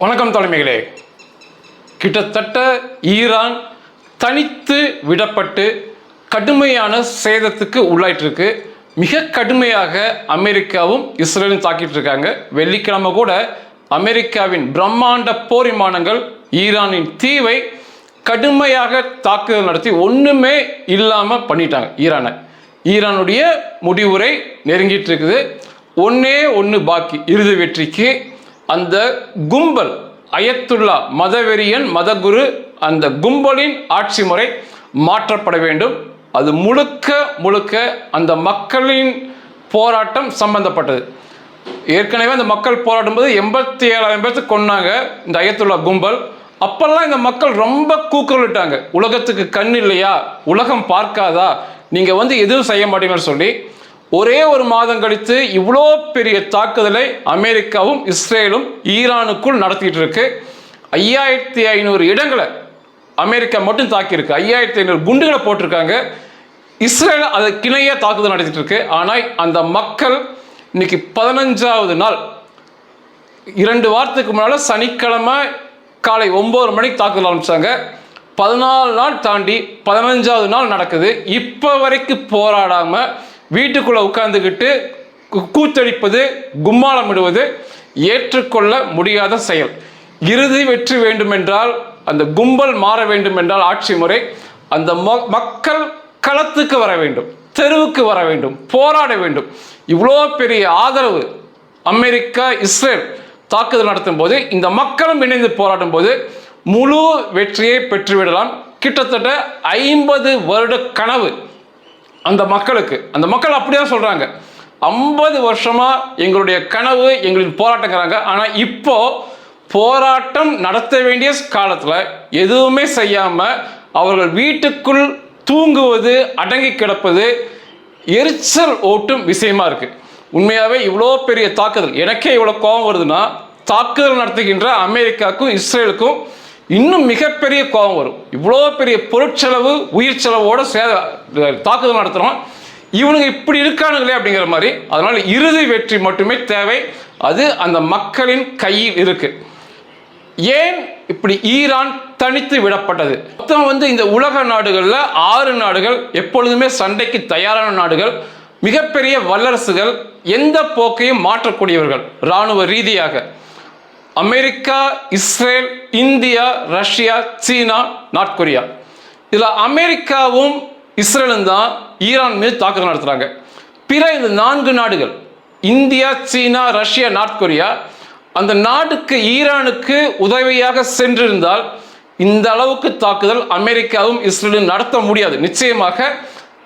வணக்கம் தலைமைகளே. கிட்டத்தட்ட ஈரான் தனித்து விடப்பட்டு கடுமையான சேதத்துக்கு உள்ளாயிட்டிருக்கு. மிக கடுமையாக அமெரிக்காவும் இஸ்ரேலும் தாக்கிட்டு இருக்காங்க. வெள்ளிக்கிழமை கூட அமெரிக்காவின் பிரம்மாண்ட போர் விமானங்கள் ஈரானின் தீவை கடுமையாக தாக்குதல் நடத்தி ஒன்றுமே இல்லாமல் பண்ணிட்டாங்க ஈரானுடைய முடிவுரை நெருங்கிட்டு இருக்குது. ஒன்று பாக்கி இறுதி வெற்றிக்கு. அந்த கும்பல் அயத்துல்லா மதவெறியன் மதகுரு அந்த கும்பலின் ஆட்சி முறை மாற்றப்பட வேண்டும். அது முழுக்க அந்த மக்களின் போராட்டம் சம்பந்தப்பட்டது. ஏற்கனவே அந்த மக்கள் போராட்டும் போது 87,000 பேர்த்து கொன்னாங்க இந்த அயத்துல்லா கும்பல். அப்பெல்லாம் இந்த மக்கள் ரொம்ப கூக்குரலிட்டாங்க, உலகத்துக்கு கண் இல்லையா, உலகம் பார்க்காதா, நீங்க எதுவும் செய்ய மாட்டீங்கன்னு சொல்லி. ஒரே ஒரு மாதம் கழித்து இவ்வளோ பெரிய தாக்குதலை அமெரிக்காவும் இஸ்ரேலும் ஈரானுக்குள் நடத்திட்டு இருக்கு. 5500 இடங்களை அமெரிக்கா மட்டும் தாக்கியிருக்கு. 5500 குண்டுகளை போட்டிருக்காங்க. இஸ்ரேல் அதை கிணைய தாக்குதல் நடத்திட்டு இருக்கு. ஆனால் அந்த மக்கள் இன்னைக்கு 15வது நாள், 2 வாரத்துக்கு முன்னால் சனிக்கிழமை காலை 9 மணிக்கு தாக்குதல் ஆரம்பிச்சாங்க. 14 நாள் தாண்டி 15வது நாள் நடக்குது. இப்போ வரைக்கும் போராடாம வீட்டுக்குள்ள உட்கார்ந்துக்கிட்டு கூத்தடிப்பது, கும்மாளமிடுவது ஏற்றுக்கொள்ள முடியாத செயல். இறுதி வெற்றி வேண்டுமென்றால், அந்த கும்பல் மாற வேண்டும் என்றால் ஆட்சி முறை, அந்த மக்கள் களத்துக்கு வர வேண்டும், தெருவுக்கு வர வேண்டும், போராட வேண்டும். இவ்வளோ பெரிய ஆதரவு அமெரிக்கா இஸ்ரேல் தாக்குதல் நடத்தும் போது இந்த மக்களும் இணைந்து போராடும் போது முழு வெற்றியை பெற்றுவிடலாம். கிட்டத்தட்ட 50 வருட கனவு அந்த மக்களுக்கு. அந்த மக்கள் அப்படிதான் சொல்றாங்க, 50 வருஷமா எங்களுடைய கனவு, எங்களின் போராட்டங்கிறாங்க. ஆனா இப்போ போராட்டம் நடத்த வேண்டிய காலத்துல எதுவுமே செய்யாம அவர்கள் வீட்டுக்குள் தூங்குவது, அடங்கி கிடப்பது எரிச்சல் ஓட்டும் விஷயமா இருக்கு. உண்மையாவே இவ்வளோ பெரிய தாக்குதல், எனக்கே இவ்வளோ கோபம் வருதுன்னா தாக்குதல் நடத்துகின்ற அமெரிக்காவுக்கும் இஸ்ரேலுக்கும் இன்னும் மிகப்பெரிய கோபம் வரும். இவ்வளோ பெரிய பொருட்செலவு, உயிர் செலவோட தாக்குதல் நடத்துகிறோம், இவனுங்க இப்படி இருக்கானுங்களே அப்படிங்கிற மாதிரி. அதனால இறுதி வெற்றி மட்டுமே தேவை. அது அந்த மக்களின் கையில் இருக்கு. ஏன் இப்படி ஈரான் தனித்து விடப்பட்டது? மொத்தம் இந்த உலக நாடுகளில் 6 நாடுகள் எப்பொழுதுமே சண்டைக்கு தயாரான நாடுகள், மிகப்பெரிய வல்லரசுகள், எந்த போக்கையும் மாற்றக்கூடியவர்கள் இராணுவ ரீதியாக. அமெரிக்கா, இஸ்ரேல், இந்தியா, ரஷ்யா, சீனா, நார்த் கொரியா. இதில் அமெரிக்காவும் இஸ்ரேலும் தான் ஈரான் மீது தாக்குதல் நடத்துகிறாங்க. பிற இந்த 4 நாடுகள், இந்தியா, சீனா, ரஷ்யா, நார்த் கொரியா, அந்த நாடுக்கு ஈரானுக்கு உதவியாக சென்றிருந்தால் இந்த அளவுக்கு தாக்குதல் அமெரிக்காவும் இஸ்ரேலும் நடத்த முடியாது. நிச்சயமாக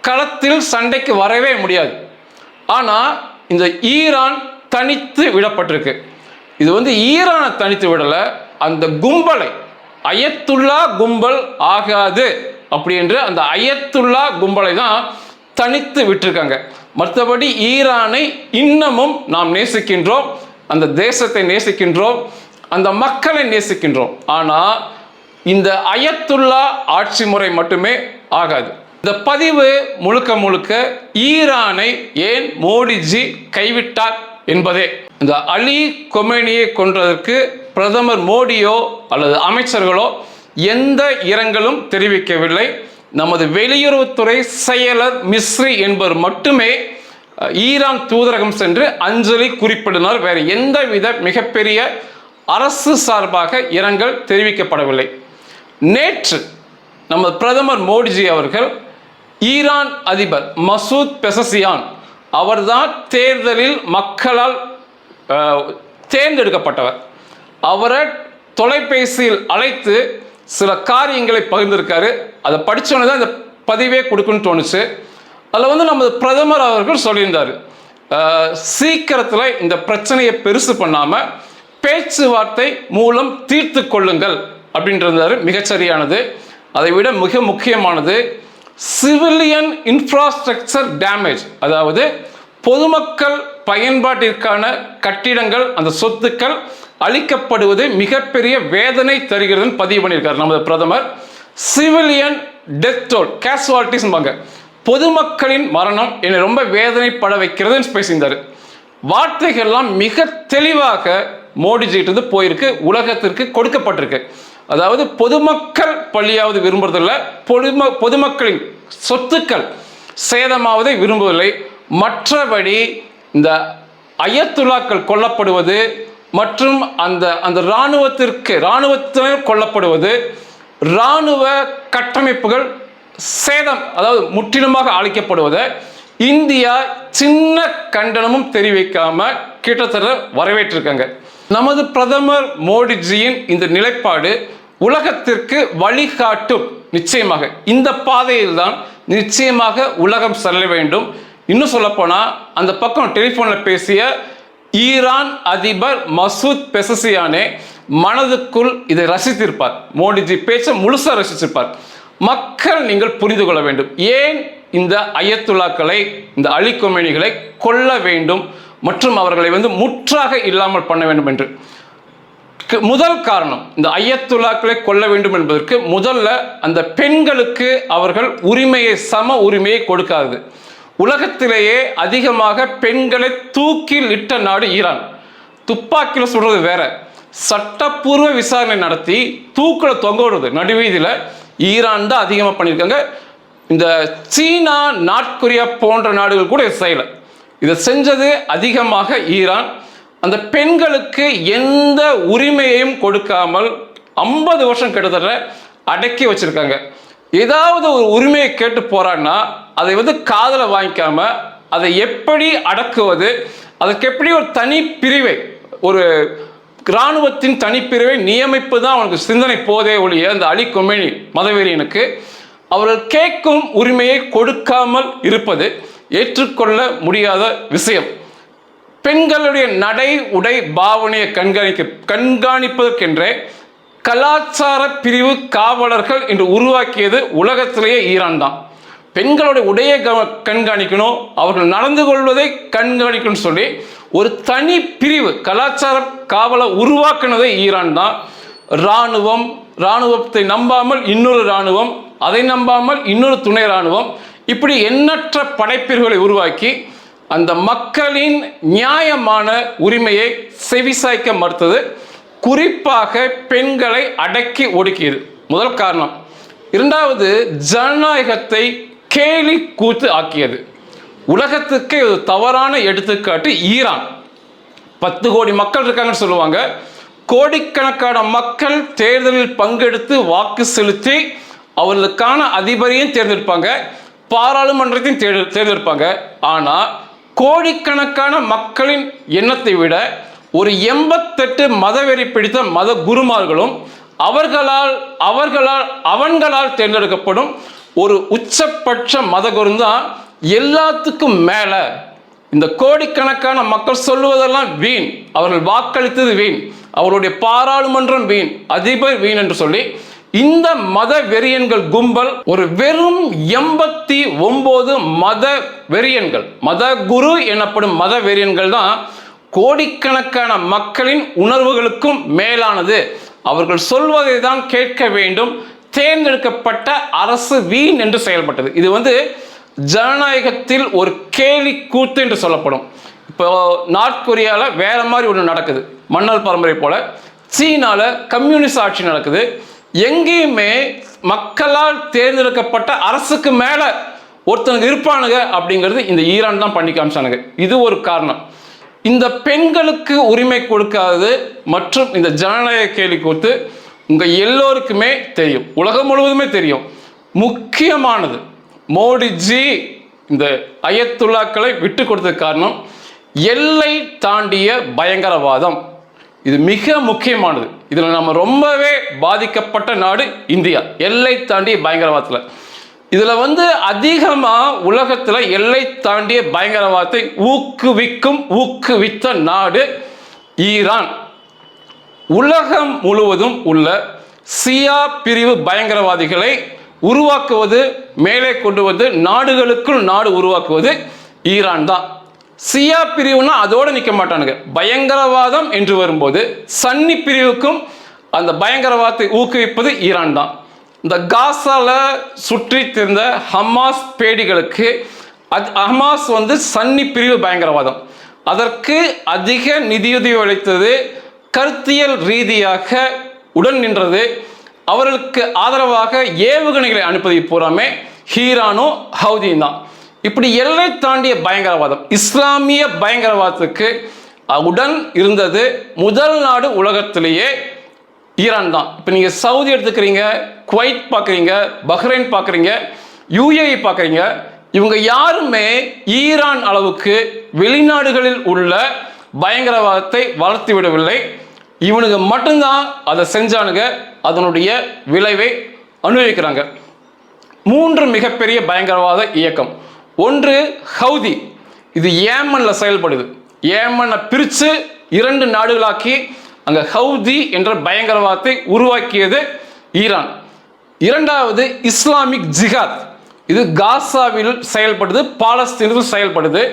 களத்தில் சண்டைக்கு வரவே முடியாது. ஆனால் இந்த ஈரான் தனித்து விடப்பட்டிருக்கு. இது ஈரானை தனித்து விடலை, அந்த கும்பலை, அயத்துல்லா கும்பல் ஆகாது அப்படி என்று அந்த அயத்துல்லா கும்பலை தான் தனித்து விட்டிருக்காங்க. மற்றபடி ஈரானை இன்னமும் நாம் நேசிக்கின்றோம், அந்த தேசத்தை நேசிக்கின்றோம், அந்த மக்களை நேசிக்கின்றோம். ஆனால் இந்த அயத்துல்லா ஆட்சி முறை மட்டுமே ஆகாது. இந்த பதிவு முழுக்க ஈரானை ஏன் மோடிஜி கைவிட்டார் என்பதே. இந்த அலி கொமேனியை கொன்றதற்கு பிரதமர் மோடியோ அல்லது அமைச்சர்களோ எந்த இரங்கலும் தெரிவிக்கவில்லை. நமது வெளியுறவுத்துறை செயலர் மிஸ்ரி என்பவர் மட்டுமே ஈரான் தூதரகம் சென்று அஞ்சலி குறிப்பிடுகிறார். வேற எந்தவித மிகப்பெரிய அரசு சார்பாக இரங்கல் தெரிவிக்கப்படவில்லை. நேற்று நமது பிரதமர் மோடிஜி அவர்கள் ஈரான் அதிபர் மசூத் பெசசியான், அவர்தான் தேர்தலில் மக்களால் தேர்ந்தெடுக்கப்பட்டவர், அவரை தொலைபேசியில் அழைத்து சில காரியங்களை பகிர்ந்திருக்காரு. அதை படித்தோன்னே தான் இந்த பதிவே கொடுக்குன்னு தோணுச்சு. அதில் நமது பிரதமர் அவர்கள் சொல்லியிருந்தார், சீக்கிரத்தில் இந்த பிரச்சனையை பெருசு பண்ணாமல் பேச்சுவார்த்தை மூலம் தீர்த்து கொள்ளுங்கள் அப்படின்றாரு. மிகச்சரியானது. அதை விட மிக முக்கியமானது சிவிலியன் இன்ஃப்ராஸ்ட்ரக்சர் டேமேஜ், அதாவது பொதுமக்கள் பயன்பாட்டிற்கான கட்டிடங்கள், அந்த சொத்துக்கள் அழிக்கப்படுவது மிகப்பெரிய வேதனை தருகிறதுன்னு பதிவு பண்ணியிருக்காரு நமது பிரதமர். சிவிலியன் டெத் டோல், கேசுவாலிட்டிஸ், பொதுமக்களின் மரணம் என்னை ரொம்ப வேதனைப்பட வைக்கிறதுன்னு பேசியிருந்தார். வார்த்தைகள்லாம் மிக தெளிவாக மோடிஜிட்டு போயிருக்கு, உலகத்திற்கு கொடுக்கப்பட்டிருக்கு. அதாவது பொதுமக்கள் பள்ளியாவது விரும்புறதில்லை, பொதுமக்களின் சொத்துக்கள் சேதமாவதை விரும்புவதில்லை. மற்றபடி இந்த அயத்துல்லாக்கள் கொல்லப்படுவது மற்றும் அந்த இராணுவத்தினர் கொல்லப்படுவது, இராணுவ கட்டமைப்புகள் சேதம் அதாவது முற்றிலுமாக அழிக்கப்படுவதை இந்தியா சின்ன கண்டனமும் தெரிவிக்காம கிட்டத்தட்ட வரவேற்றிருக்காங்க. நமது பிரதமர் மோடிஜியின் இந்த நிலைப்பாடு உலகத்திற்கு வழிகாட்டும். நிச்சயமாக இந்த பாதையில் தான் நிச்சயமாக உலகம் செல்ல வேண்டும். இன்னும் சொல்லப்போனால் அந்த பக்கம் டெலிஃபோனில் பேசிய ஈரான் அதிபர் மசூத் பெசசியானே மனதுக்குள் இதை ரசித்திருப்பார். மோடிஜி பேச்சை முழுசாக ரசித்திருப்பார். மக்கள் நீங்கள் புரிந்து கொள்ள வேண்டும், ஏன் இந்த அயத்துல்லாக்களை, இந்த அலி கொமேனிகளை கொல்ல வேண்டும் மற்றும் அவர்களை முற்றாக இல்லாமல் பண்ண வேண்டும் என்று. முதல் காரணம், இந்த அயத்துல்லாக்களை கொல்ல வேண்டும் என்பதற்கு முதல்ல அந்த பெண்களுக்கு அவர்கள் சம உரிமையை கொடுக்காது. உலகத்திலேயே அதிகமாக பெண்களை தூக்கில் இட்ட நாடு ஈரான். துப்பாக்கியில் சுடுறது வேற, சட்டப்பூர்வ விசாரணை நடத்தி தூக்கில் தொங்க விடுறது நடுவீதியில் ஈரான் தான் அதிகமாக பண்ணியிருக்காங்க. இந்த சீனா, நார்த்கொரியா போன்ற நாடுகள் கூட செய்யலை. இதை செஞ்சது அதிகமாக ஈரான். அந்த பெண்களுக்கு எந்த உரிமையையும் கொடுக்காமல் 50 வருஷம் கிட்டத்தட்ட அடக்கி வச்சிருக்காங்க. ஏதாவது ஒரு உரிமையை கேட்டு போறான்னா அதை காதல வாங்கிக்காம அதை எப்படி அடக்குவது, அதுக்கு எப்படி ஒரு தனி பிரிவை, ஒரு இராணுவத்தின் தனிப்பிரிவை நியமிப்பு தான் அவனுக்கு சிந்தனை போதே ஒழிய அந்த அலி கொமேனி மதவெறியனுக்கு அவர்கள் கேட்கும் உரிமையை கொடுக்காமல் இருப்பது ஏற்றுக்கொள்ள முடியாத விஷயம். பெண்களுடைய நடை உடை பாவனையை கண்காணிப்பதற்கென்றே கலாச்சார பிரிவு காவலர்கள் என்று உருவாக்கியது உலகத்திலேயே ஈரான் தான். பெண்களுடைய உடையை கண்காணிக்கணும், அவர்கள் நடந்து கொள்வதை கண்காணிக்கணும்னு சொல்லி ஒரு தனி பிரிவு கலாச்சார காவலை உருவாக்குனதே ஈரான் தான். இராணுவத்தை நம்பாமல் இன்னொரு இராணுவம், அதை நம்பாமல் இன்னொரு துணை இராணுவம், இப்படி எண்ணற்ற படைப்பிரிவுகளை உருவாக்கி அந்த மக்களின் நியாயமான உரிமையை செவிசாய்க்க மறுத்தது. குறிப்பாக பெண்களை அடக்கி ஒடுக்கியது முதல் காரணம். இரண்டாவது, ஜனநாயகத்தை கேலி கூத்து ஆக்கியது. உலகத்துக்கு ஒரு தவறான எடுத்துக்காட்டு ஈரான். 10 கோடி மக்கள் இருக்காங்கன்னு சொல்லுவாங்க. கோடிக்கணக்கான மக்கள் தேர்தலில் பங்கெடுத்து வாக்கு செலுத்தி அவர்களுக்கான அதிபரையும் தேர்ந்தெடுப்பாங்க, பாராளுமன்றத்தையும் தேர்ந்தெடுப்பாங்க. ஆனால் கோடிக்கணக்கான மக்களின் எண்ணத்தை விட ஒரு 88 மதவெறி பிடித்த மத குருமார்களும் அவன்களால் தேர்ந்தெடுக்கப்படும் ஒரு உச்சபட்ச மத குரு தான் எல்லாத்துக்கும் மேல. இந்த கோடிக்கணக்கான மக்கள் சொல்லுவதெல்லாம் வீண், அவர்கள் வாக்களித்தது வீண், அவருடைய பாராளுமன்றம் வீண், அதிபர் வீண் என்று சொல்லி இந்த மத வெறியன்கள் கும்பல் ஒரு வெறும் 89 மத வெறியன்கள், மத குரு எனப்படும் மத வெறியன்கள் தான் கோடிக்கணக்கான மக்களின் உணர்வுகளுக்கும் மேலானது. அவர்கள் சொல்வதை தான் கேட்க வேண்டும். தேர்ந்தெடுக்கப்பட்ட அரசு வீண் என்று செயல்பட்டது. இது ஜனநாயகத்தில் ஒரு கேலி கூத்து என்று சொல்லப்படும். இப்போ நார்த் கொரியாவில் வேற மாதிரி ஒன்று நடக்குது, மன்னர் பரம்பரை போல. சீனாவில் கம்யூனிஸ்ட் ஆட்சி நடக்குது. எங்கேயுமே மக்களால் தேர்ந்தெடுக்கப்பட்ட அரசுக்கு மேல ஒருத்தனுக்கு இருப்பானுங்க அப்படிங்கிறது இந்த ஈரான் தான் பண்ணி காமிச்சானுங்க. இது ஒரு காரணம். இந்த பெண்களுக்கு உரிமை கொடுக்காதது மற்றும் இந்த ஜனநாயக கேலி கூத்து உங்க எல்லோருக்குமே தெரியும், உலகம் முழுவதுமே தெரியும். முக்கியமானது, மோடிஜி இந்த அயத்துல்லாக்களை விட்டு கொடுத்தது காரணம் எல்லை தாண்டிய பயங்கரவாதம். இது மிக முக்கியமானது. இதில் நம்ம ரொம்பவே பாதிக்கப்பட்ட நாடு இந்தியா, எல்லை தாண்டிய பயங்கரவாதத்தில். இதில் அதிகமாக உலகத்தில் எல்லை தாண்டிய பயங்கரவாதத்தை ஊக்குவித்த நாடு ஈரான். உலகம் முழுவதும் உள்ள சியா பிரிவு பயங்கரவாதிகளை உருவாக்குவது, மேலே கொண்டு வந்து நாடுகளுக்குள் நாடு உருவாக்குவது ஈரான் தான். சியா பிரிவுனா அதோடு நிற்க மாட்டானுங்க. பயங்கரவாதம் என்று வரும்போது சன்னி பிரிவுக்கும் அந்த பயங்கரவாதத்தை ஊக்குவிப்பது ஈரான் தான். இந்த காசால சுற்றி திரிந்த ஹமாஸ் பேடிகளுக்கு ஹமாஸ் சன்னி பிரிவு பயங்கரவாதம், அதற்கு அதிக நிதியுதவி அளித்தது கருத்தியல் ரீதியாக உடன் நின்றது. அவர்களுக்கு ஆதரவாக ஏவுகணைகளை அனுப்பதை பூராமே ஈரானும் ஹவுதியும் தான். இப்படி எல்லை தாண்டிய பயங்கரவாதம், இஸ்லாமிய பயங்கரவாதத்துக்கு உடன் இருந்தது முதல் நாடு உலகத்திலேயே ஈரான் தான். இப்போ நீங்கள் சவுதி எடுத்துக்கிறீங்க, குவைத் பார்க்குறீங்க, பஹ்ரைன் பார்க்குறீங்க, யுஏஇ பார்க்குறீங்க, இவங்க யாருமே ஈரான் அளவுக்கு வெளிநாடுகளில் உள்ள பயங்கரவாதத்தை வளர்த்து விடவில்லை. இவனுங்க மட்டும்தான் அதை செஞ்சானுங்க, அதனுடைய விளைவை அனுபவிக்கிறாங்க. 3 மிகப்பெரிய பயங்கரவாத இயக்கம். ஒன்று ஹவுதி, இது ஏமனில் செயல்படுது. ஏமனை பிரித்து 2 நாடுகளாக்கி அங்கே ஹவுதி என்ற பயங்கரவாதத்தை உருவாக்கியது ஈரான். இரண்டாவது இஸ்லாமிக் ஜிஹாத், இது காசாவில் செயல்படுது, பாலஸ்தீனில் செயல்படுது.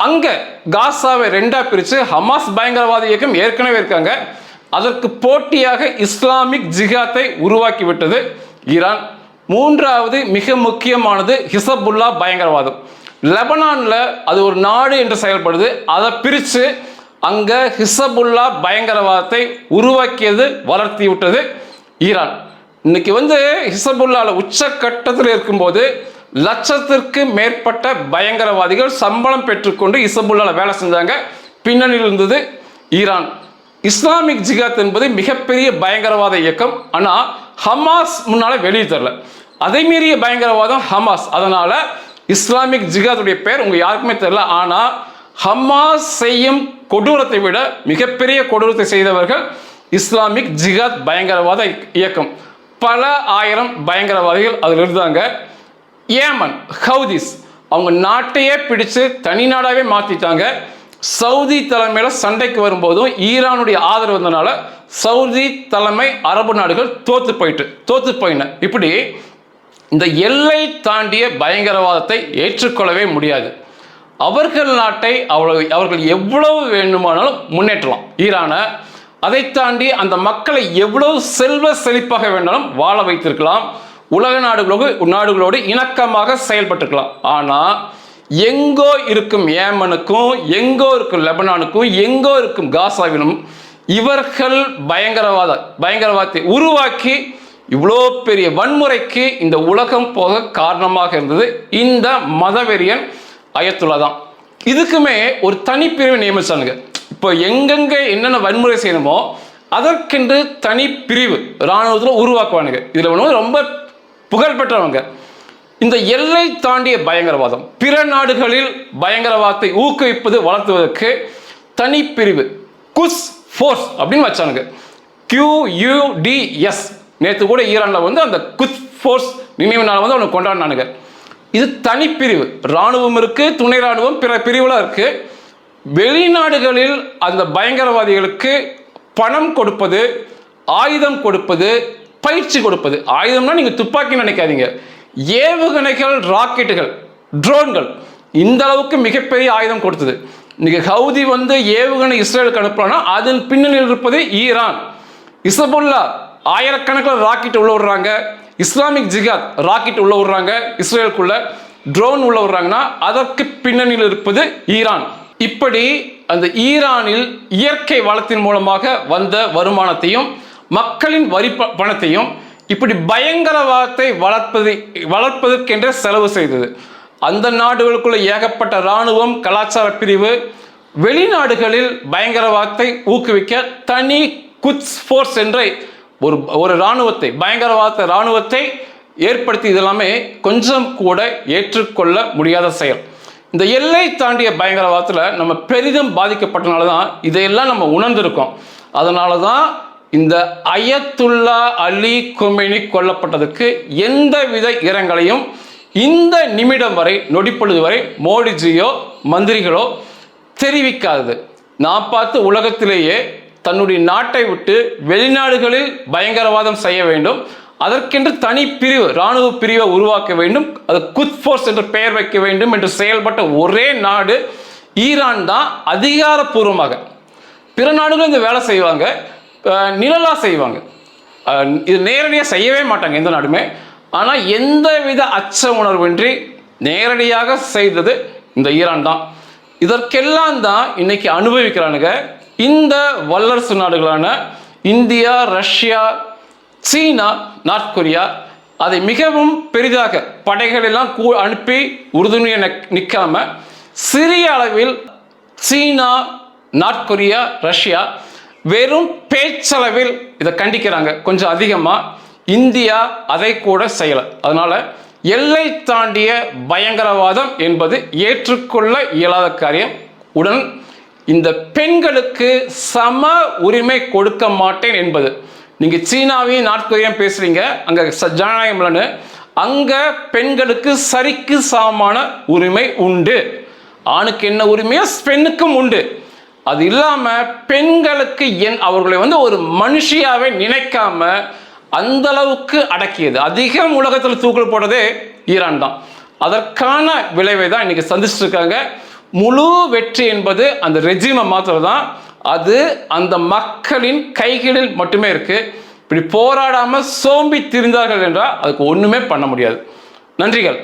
அங்கே காசாவை 2ஆக பிரித்து ஹமாஸ் பயங்கரவாத இயக்கம் ஏற்கனவே இருக்காங்க, அதற்கு போட்டியாக இஸ்லாமிக் ஜிஹாத்தை உருவாக்கி விட்டது ஈரான். மூன்றாவது மிக முக்கியமானது ஹிசபுல்லா பயங்கரவாதம். லெபனானில் அது ஒரு நாடு என்று செயல்படுது, அதை பிரித்து அங்கே ஹிசபுல்லா பயங்கரவாதத்தை உருவாக்கியது, வளர்த்தி விட்டது ஈரான். இன்னைக்கு ஹிசபுல்லாவில் உச்சக்கட்டத்தில் இருக்கும்போது லட்சத்திற்கு மேற்பட்ட பயங்கரவாதிகள் சம்பளம் பெற்றுக்கொண்டு ஹிசபுல்லாவில் வேலை செஞ்சாங்க. பின்னணியில் இருந்தது ஈரான். இஸ்லாமிக் ஜிஹாத் என்பது மிகப்பெரிய பயங்கரவாத இயக்கம். ஆனால் ஹமாஸ் முன்னால் வெளியே தரல, அதை மீறிய பயங்கரவாதம் ஹமாஸ். அதனால் இஸ்லாமிக் ஜிஹாத்துடைய பேர் உங்கள் யாருக்குமே தெரியல. ஆனால் ஹமாஸ் செய்யும் கொடூரத்தை விட மிகப்பெரிய கொடூரத்தை செய்தவர்கள் இஸ்லாமிக் ஜிஹாத் பயங்கரவாத இயக்கம். பல ஆயிரம் பயங்கரவாதிகள் அதில் இருந்தாங்க. ஏமன் ஹவுதிஸ், அவங்க நாட்டையே பிடிச்சு தனி நாடாகவே மாற்றிட்டாங்க. சவுதி தலைமையில் சண்டைக்கு வரும்போதும் ஈரானுடைய ஆதரவு வந்தனால சவுதி தலைமை அரபு நாடுகள் தோத்து போயின. இப்படி இந்த எல்லை தாண்டிய பயங்கரவாதத்தை ஏற்றுக்கொள்ளவே முடியாது. அவர்கள் நாட்டை அவர்கள் எவ்வளவு வேண்டுமானாலும் முன்னேற்றலாம் ஈரானை. அதை தாண்டி அந்த மக்களை எவ்வளவு செல்வ செழிப்பாக வேண்டாலும் வாழ வைத்திருக்கலாம், உலக நாடுகளோடு இணக்கமாக செயல்பட்டிருக்கலாம். ஆனால் எங்கோ இருக்கும் ஏமனுக்கும், எங்கோ இருக்கும் லெபனானுக்கும், எங்கோ இருக்கும் காசாவிலும் இவர்கள் பயங்கரவாதத்தை உருவாக்கி இவ்வளோ பெரிய வன்முறைக்கு இந்த உலகம் போக காரணமாக இருந்தது இந்த மதவெறியன் அயத்துல்லா தான். இதுக்குமே ஒரு தனிப்பிரிவை நியமிச்சானுங்க. இப்போ எங்கெங்கே என்னென்ன வன்முறை செய்யணுமோ அதற்கென்று தனி பிரிவு இராணுவத்தில் உருவாக்குவானுங்க. இதில் ரொம்ப புகழ்பெற்றவங்க. இந்த எல்லை தாண்டிய பயங்கரவாதம், பிற நாடுகளில் பயங்கரவாதத்தை ஊக்குவிப்பது, வளர்த்துவதற்கு தனிப்பிரிவு குஸ் ஃபோர்ஸ் அப்படின்னு வச்சானுங்க. QUDS. நேற்று கூட ஈரானில் அந்த குஸ் ஃபோர்ஸ் நினைவு நாள் அவனை கொண்டாடினானுங்க. இது தனிப்பிரிவு. இராணுவம் இருக்கு, துணை இராணுவம், பிற பிரிவுலாம் இருக்கு. வெளிநாடுகளில் அந்த பயங்கரவாதிகளுக்கு பணம் கொடுப்பது, ஆயுதம் கொடுப்பது, பயிற்சி கொடுப்பது. ஆயுதம்னா நீங்க துப்பாக்கி நினைக்காதீங்க, ஏவுகணைகள், ராக்கெட்டுகள், ட்ரோன்கள், இந்த அளவுக்கு மிகப்பெரிய ஆயுதம் கொடுத்தது. இன்னைக்கு ஹவுதி ஏவுகணை இஸ்ரேலுக்கு அனுப்பலாம்னா அதன் பின்னணியில் இருப்பது ஈரான். ஹிசபுல்லா ஆயிரக்கணக்கில் ராக்கெட் உள்ள விடுறாங்க, இஸ்லாமிக் ஜிஹாத் ராக்கெட் உள்ள விடுறாங்க, இஸ்ரேலுக்குள்ள ட்ரோன் உள்ள விடுறாங்கன்னா அதற்கு பின்னணியில் இருப்பது ஈரான். இப்படி அந்த ஈரானில் இயற்கை வளத்தின் மூலமாக வந்த வருமானத்தையும் மக்களின் வரி பணத்தையும் இப்படி பயங்கரவாதத்தை வளர்ப்பதற்கென்றே செலவு செய்தது. அந்த நாடுகளுக்குள்ள ஏகப்பட்ட இராணுவம், கலாச்சார பிரிவு, வெளிநாடுகளில் பயங்கரவாதத்தை ஊக்குவிக்க தனி குட்ஸ் ஃபோர்ஸ் என்ற ஒரு இராணுவத்தை, பயங்கரவாத இராணுவத்தை ஏற்படுத்தி இதெல்லாமே கொஞ்சம் கூட ஏற்றுக்கொள்ள முடியாத செயல். இந்த எல்லை தாண்டிய பயங்கரவாதத்தில் நம்ம பெரிதும் பாதிக்கப்பட்டனால தான் இதையெல்லாம் நம்ம உணர்ந்திருக்கோம். அதனால தான் இந்த அயத்துல்லா அலி கொமேனி கொல்லப்பட்டதுக்கு எந்தவித இரங்கலையும் இந்த நிமிடம் வரை, நொடிப்பொழுது வரை மோடிஜியோ மந்திரிகளோ தெரிவிக்காதது. நான் பார்த்து உலகத்திலேயே தன்னுடைய நாட்டை விட்டு வெளிநாடுகளில் பயங்கரவாதம் செய்ய வேண்டும், அதற்கென்று தனி பிரிவு, இராணுவ பிரிவை உருவாக்க வேண்டும், அது குத் ஃபோர்ஸ் என்று பெயர் வைக்க வேண்டும் என்று செயல்பட்ட ஒரே நாடு ஈரான் தான். அதிகாரப்பூர்வமாக பிற நாடுகளும் இந்த வேலை செய்வாங்க, நிழலாக செய்வாங்க, இது நேரடியாக செய்யவே மாட்டாங்க எந்த நாடுமே. ஆனால் எந்தவித அச்ச உணர்வின்றி நேரடியாக செய்தது இந்த ஈரான் தான். இதற்கெல்லாம் தான் இன்னைக்கு அனுபவிக்கிறானுங்க. இந்த வல்லரசு நாடுகளான இந்தியா, ரஷ்யா, சீனா, நார்த் கொரியா அதை மிகவும் பெரிதாக படைகள் எல்லாம் அனுப்பி உறுதுணையை நிற்காம சிறிய அளவில் சீனா, நார்த் கொரியா, ரஷ்யா வெறும் பேச்சளவில் இதை கண்டிக்கிறாங்க. கொஞ்சம் அதிகமாக இந்தியா அதை கூட செய்யலை. அதனால எல்லை தாண்டிய பயங்கரவாதம் என்பது ஏற்றுக்கொள்ள இயலாத காரியம். உடன் இந்த பெண்களுக்கு சம உரிமை கொடுக்க மாட்டேன் என்பது. நீங்க சீனாவையும் நார்த் கொரியாவையும் பேசுறீங்க, அங்க ஜனநாயகம் இல்லைன்னு. அங்க பெண்களுக்கு சரிக்கு சமமான உரிமை உண்டு. ஆணுக்கு என்ன உரிமையோ பெண்ணுக்கும் உண்டு. அது இல்லாம பெண்களுக்கு அவர்களை ஒரு மனுஷியாவே நினைக்காம அந்த அளவுக்கு அடக்கியது. அதிகம் உலகத்தில் தூக்கல் போட்டதே ஈரான் தான். அதற்கான விளைவை தான் இன்னைக்கு சந்திச்சுட்டு இருக்காங்க. முழு வெற்றி என்பது அந்த ரெஜிமை மாத்திரம் தான். அது அந்த மக்களின் கைகளில் மட்டுமே இருக்கு. இப்படி போராடாம சோம்பி திரிந்தார்கள் என்றால் அதுக்கு ஒண்ணுமே பண்ண முடியாது. நன்றிகள்.